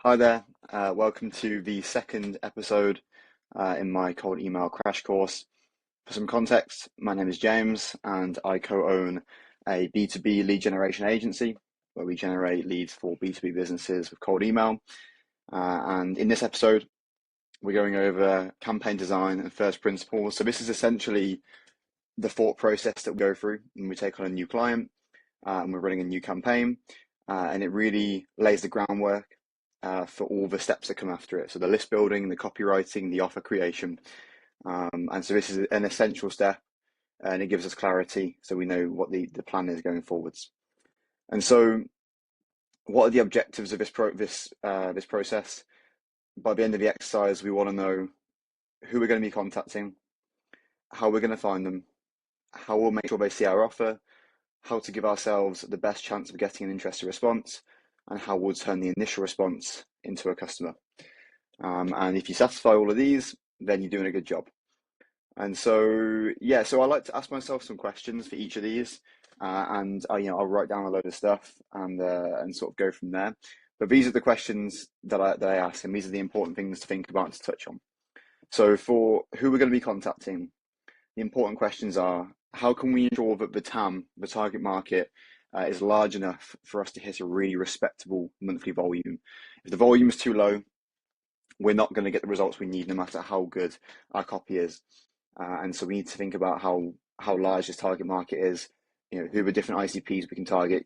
Hi there, welcome to the second episode in my cold email crash course. For some context, my name is James and I co-own a B2B lead generation agency where we generate leads for B2B businesses with cold email. And in this episode, we're going over campaign design and first principles. So this is essentially the thought process that we go through when we take on a new client and we're running a new campaign. And it really lays the groundwork for all the steps that come after it. So the list building, the copywriting, the offer creation. And so this is an essential step and it gives us clarity so we know what the plan is going forwards. And so what are the objectives of this process? By the end of the exercise, we want to know who we're going to be contacting, how we're going to find them, how we'll make sure they see our offer, how to give ourselves the best chance of getting an interested response, and how we'll turn the initial response into a customer. And if you satisfy all of these, then you're doing a good job. And so, yeah, so I like to ask myself some questions for each of these, and I'll write down a load of stuff and sort of go from there. But these are the questions that I ask, and these are the important things to think about and to touch on. So for who we're going to be contacting, the important questions are: how can we ensure that the TAM, the target market, is large enough for us to hit a really respectable monthly volume? If the volume is too low, we're not going to get the results we need, no matter how good our copy is. And so we need to think about how large this target market is. Who are the different ICPs we can target?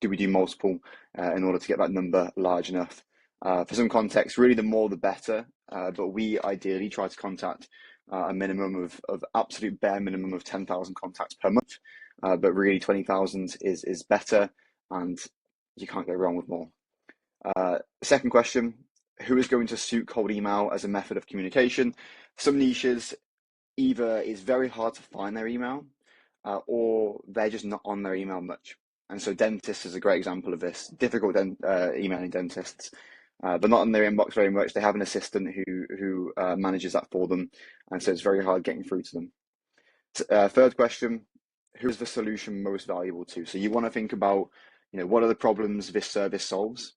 Do we do multiple in order to get that number large enough? For some context, really the more the better, but we ideally try to contact a minimum of absolute bare minimum of 10,000 contacts per month, but really 20,000 is better, and you can't go wrong with more. Second question: who is going to suit cold email as a method of communication? Some niches, either it's very hard to find their email, or they're just not on their email much. And so dentists is a great example of this. Difficult emailing dentists. They're not on their inbox very much. They have an assistant who manages that for them, and so it's very hard getting through to them. Third question: who is the solution most valuable to? So you want to think about, what are the problems this service solves,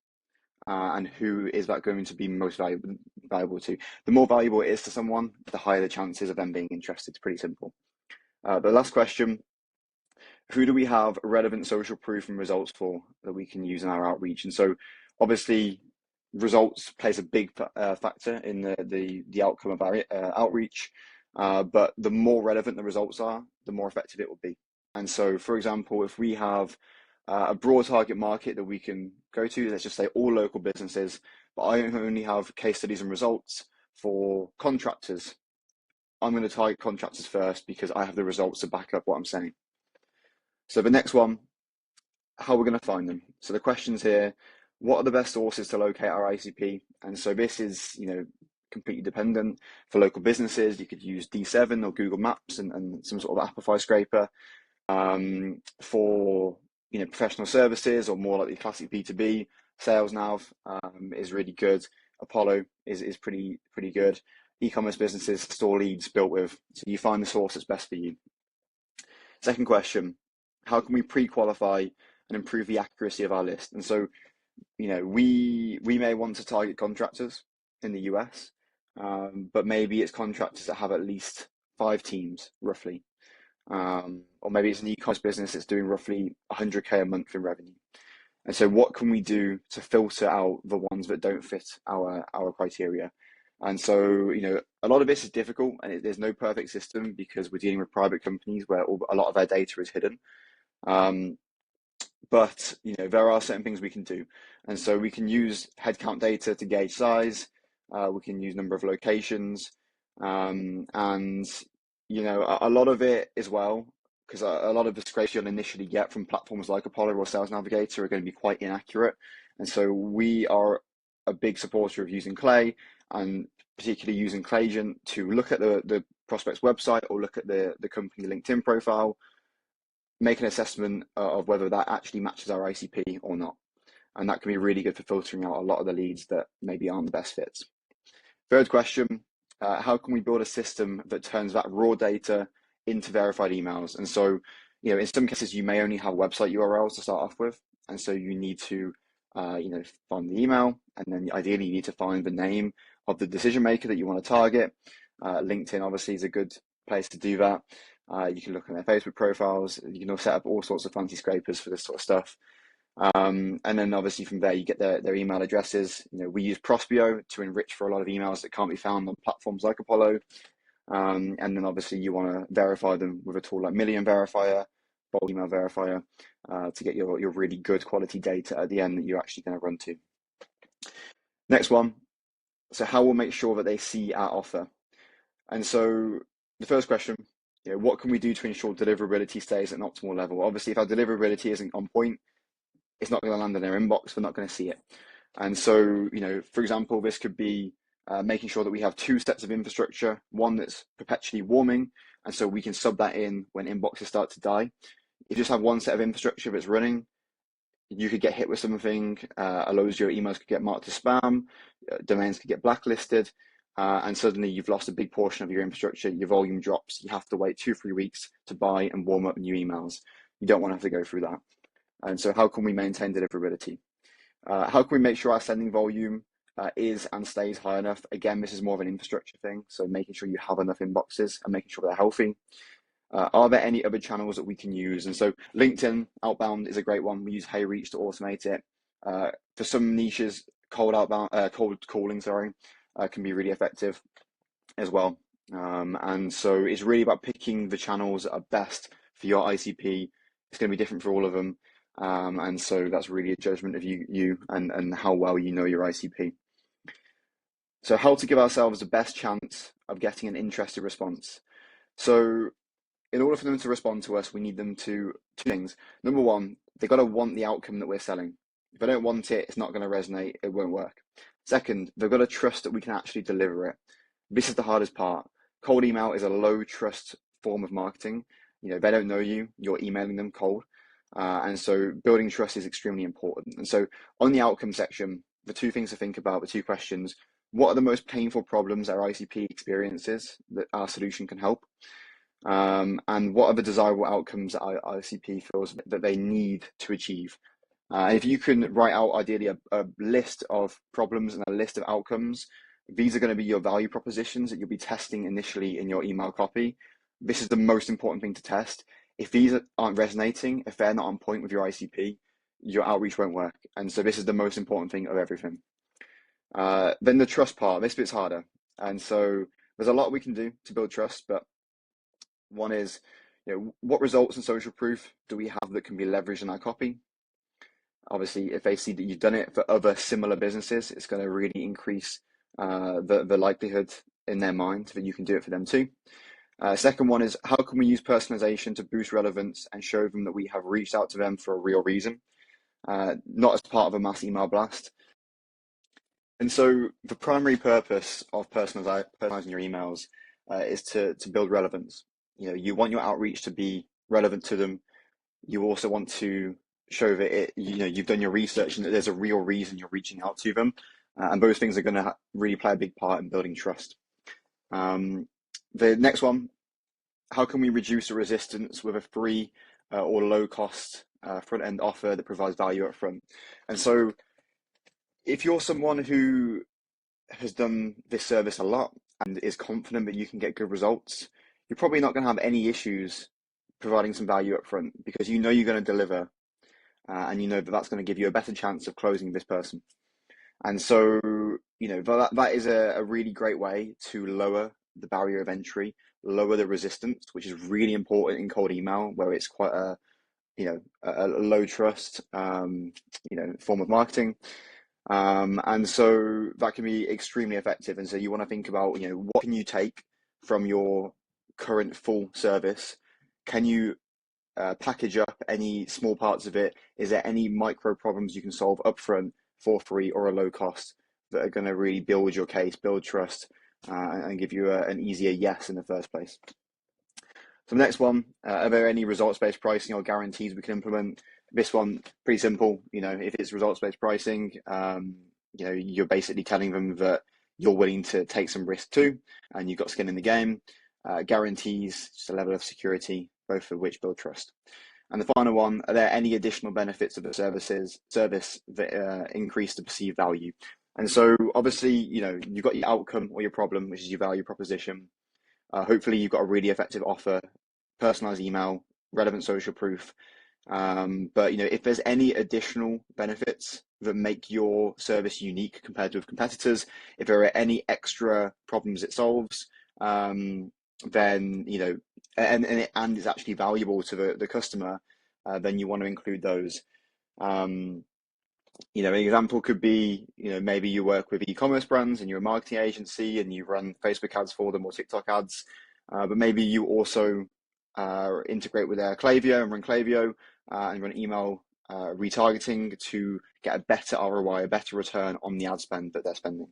and who is that going to be most valuable to? The more valuable it is to someone, the higher the chances of them being interested. It's pretty simple. The last question: who do we have relevant social proof and results for that we can use in our outreach? And so obviously results plays a big factor in the outcome of our outreach, but the more relevant the results are, the more effective it will be. And so, for example, if we have a broad target market that we can go to, let's just say all local businesses, but I only have case studies and results for contractors, I'm going to target contractors first because I have the results to back up what I'm saying. So the next one: how we're going to find them. So the questions here: what are the best sources to locate our ICP? And so this is, completely dependent. For local businesses, you could use D7 or Google Maps and some sort of Apify scraper. For professional services, or more like the classic B2B, SalesNav is really good. Apollo is pretty good. E-commerce businesses store leads built with, so you find the source that's best for you. Second question: how can we pre-qualify and improve the accuracy of our list? And so, we may want to target contractors in the US, but maybe it's contractors that have at least 5 teams, roughly. Or maybe it's an e-commerce business that's doing roughly 100K a month in revenue. And so what can we do to filter out the ones that don't fit our criteria? And so, a lot of this is difficult, and there's no perfect system because we're dealing with private companies where a lot of their data is hidden. But there are certain things we can do. And so we can use headcount data to gauge size. We can use number of locations, and a lot of it as well, because a lot of the scrapes you'll initially get from platforms like Apollo or Sales Navigator are going to be quite inaccurate. And so we are a big supporter of using Clay, and particularly using Clayagent to look at the prospect's website or look at the company LinkedIn profile, make an assessment of whether that actually matches our ICP or not. And that can be really good for filtering out a lot of the leads that maybe aren't the best fits. Third question: how can we build a system that turns that raw data into verified emails? And so, in some cases, you may only have website URLs to start off with. And so you need to find the email, and then ideally you need to find the name of the decision maker that you want to target. LinkedIn obviously is a good place to do that. You can look at their Facebook profiles. You can set up all sorts of fancy scrapers for this sort of stuff. And then obviously from there you get their email addresses. We use Prospeo to enrich for a lot of emails that can't be found on platforms like Apollo. And then obviously you want to verify them with a tool like Million Verifier, Bold Email Verifier, to get your really good quality data at the end that you're actually going to run to. Next one. So how we'll make sure that they see our offer. And so the first question, what can we do to ensure deliverability stays at an optimal level? Obviously, if our deliverability isn't on point, it's not going to land in their inbox. We're not going to see it. And so, for example, this could be making sure that we have 2 sets of infrastructure, one that's perpetually warming, and so we can sub that in when inboxes start to die. If you just have one set of infrastructure that's running, you could get hit with something, loads of your emails could get marked as spam, domains could get blacklisted, and suddenly you've lost a big portion of your infrastructure, your volume drops, you have to wait 2-3 weeks to buy and warm up new emails. You don't want to have to go through that. And so how can we maintain deliverability? How can we make sure our sending volume is and stays high enough? Again, this is more of an infrastructure thing, so making sure you have enough inboxes and making sure they're healthy. Are there any other channels that we can use? And so LinkedIn outbound is a great one. We use HeyReach to automate it. For some niches, cold calling, can be really effective as well. And so it's really about picking the channels that are best for your ICP. It's going to be different for all of them. And so that's really a judgment of you and how well you know your ICP. So how to give ourselves the best chance of getting an interested response. So in order for them to respond to us, we need them to 2 things. Number one, they've got to want the outcome that we're selling. If they don't want it, it's not going to resonate, it won't work. Second, they've got to trust that we can actually deliver it. This is the hardest part. Cold email is a low trust form of marketing. They don't know you, you're emailing them cold. And so building trust is extremely important. And so on the outcome section, the 2 things to think about, the 2 questions: what are the most painful problems our ICP experiences that our solution can help? And what are the desirable outcomes that our ICP feels that they need to achieve? And if you can write out ideally a list of problems and a list of outcomes, these are going to be your value propositions that you'll be testing initially in your email copy. This is the most important thing to test. If these aren't resonating, if they're not on point with your ICP, your outreach won't work. And so this is the most important thing of everything. Then the trust part, this bit's harder. And so there's a lot we can do to build trust, but one is, what results and social proof do we have that can be leveraged in our copy? Obviously, if they see that you've done it for other similar businesses, it's going to really increase the likelihood in their mind that you can do it for them too. Second one is, how can we use personalization to boost relevance and show them that we have reached out to them for a real reason, not as part of a mass email blast. And so the primary purpose of personalizing your emails is to build relevance. You want your outreach to be relevant to them. You also want to show that you've done your research and that there's a real reason you're reaching out to them. And those things are going to really play a big part in building trust. The next one, how can we reduce the resistance with a free or low cost front-end offer that provides value up front? And so if you're someone who has done this service a lot and is confident that you can get good results, you're probably not going to have any issues providing some value up front, because you're going to deliver and that that's going to give you a better chance of closing this person. And so, that is a really great way to lower the barrier of entry, lower the resistance, which is really important in cold email, where it's quite a low trust, form of marketing. And so that can be extremely effective. And so you want to think about, what can you take from your current full service? Can you package up any small parts of it? Is there any micro problems you can solve upfront for free or a low cost that are going to really build your case, build trust, and give you an easier yes in the first place? So the next one, are there any results-based pricing or guarantees we can implement? This one, pretty simple. If it's results-based pricing, you're basically telling them that you're willing to take some risk too, and you've got skin in the game. Guarantees, just a level of security, both of which build trust. And the final one, are there any additional benefits of the service that increase the perceived value? And so obviously, you've got your outcome or your problem, which is your value proposition. Hopefully you've got a really effective offer, personalized email, relevant social proof. But if there's any additional benefits that make your service unique compared to competitors, if there are any extra problems it solves, then and it's actually valuable to the customer, then you want to include those. An example could be, maybe you work with e-commerce brands and you're a marketing agency and you run Facebook ads for them or TikTok ads, but maybe you also integrate with their Klaviyo and run Klaviyo and run email retargeting to get a better ROI, a better return on the ad spend that they're spending.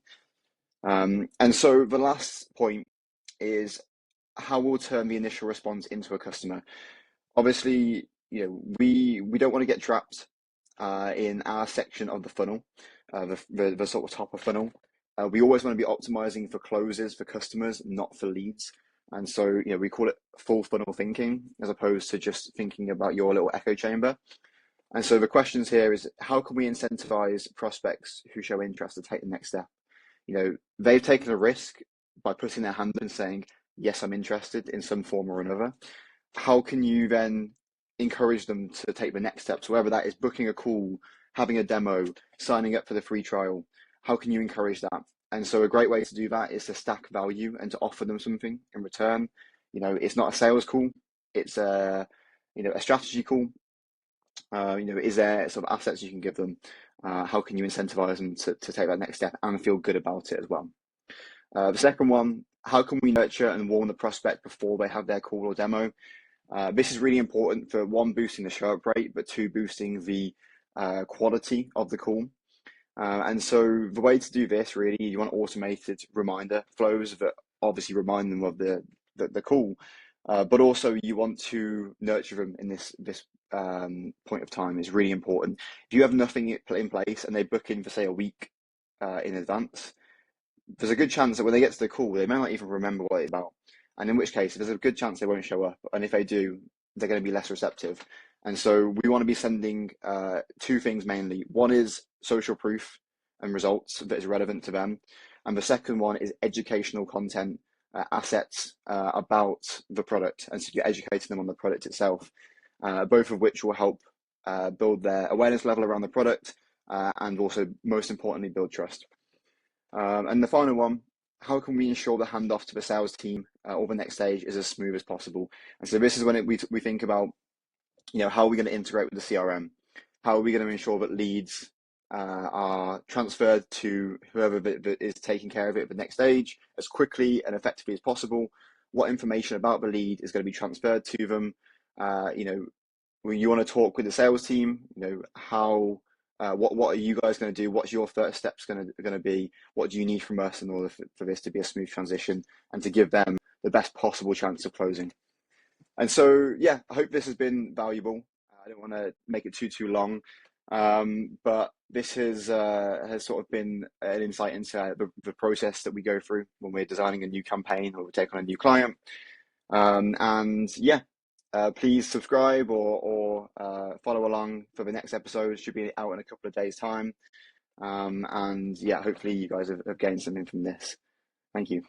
And so the last point is how we'll turn the initial response into a customer. Obviously, we don't want to get trapped in our section of the funnel, the sort of top of funnel. We always want to be optimizing for closes for customers, not for leads. And so, we call it full funnel thinking as opposed to just thinking about your little echo chamber. And so the questions here is, how can we incentivize prospects who show interest to take the next step? They've taken a risk by putting their hand and saying, yes, I'm interested in some form or another. How can you then encourage them to take the next steps, whether that is booking a call, having a demo, signing up for the free trial? How can you encourage that? And so a great way to do that is to stack value and to offer them something in return. It's not a sales call, it's a strategy call. Is there sort of assets you can give them? How can you incentivize them to take that next step and feel good about it as well? The second one, how can we nurture and warm the prospect before they have their call or demo? This is really important for one, boosting the show up rate, but two, boosting the quality of the call. And so the way to do this, really, you want automated reminder flows that obviously remind them of the call, but also you want to nurture them in this point of time is really important. If you have nothing in place and they book in for, say, a week in advance, there's a good chance that when they get to the call, they may not even remember what it's about. And in which case, there's a good chance they won't show up. And if they do, they're going to be less receptive. And so we want to be sending two things mainly. One is social proof and results that is relevant to them. And the second one is educational content, assets about the product. And so you're educating them on the product itself, both of which will help build their awareness level around the product and also, most importantly, build trust. And the final one, how can we ensure the handoff to the sales team or the next stage is as smooth as possible? And so this is when we think about, how are we going to integrate with the CRM? How are we going to ensure that leads are transferred to whoever is taking care of it at the next stage as quickly and effectively as possible? What information about the lead is going to be transferred to them? When you want to talk with the sales team, how what are you guys going to do? What's your first steps going to be? What do you need from us in order for this to be a smooth transition and to give them the best possible chance of closing? And so, yeah, I hope this has been valuable. I don't want to make it too long, but this has sort of been an insight into the process that we go through when we're designing a new campaign or we take on a new client. And yeah. Please subscribe or follow along for the next episode. It should be out in a couple of days' time. And yeah, hopefully you guys have gained something from this. Thank you.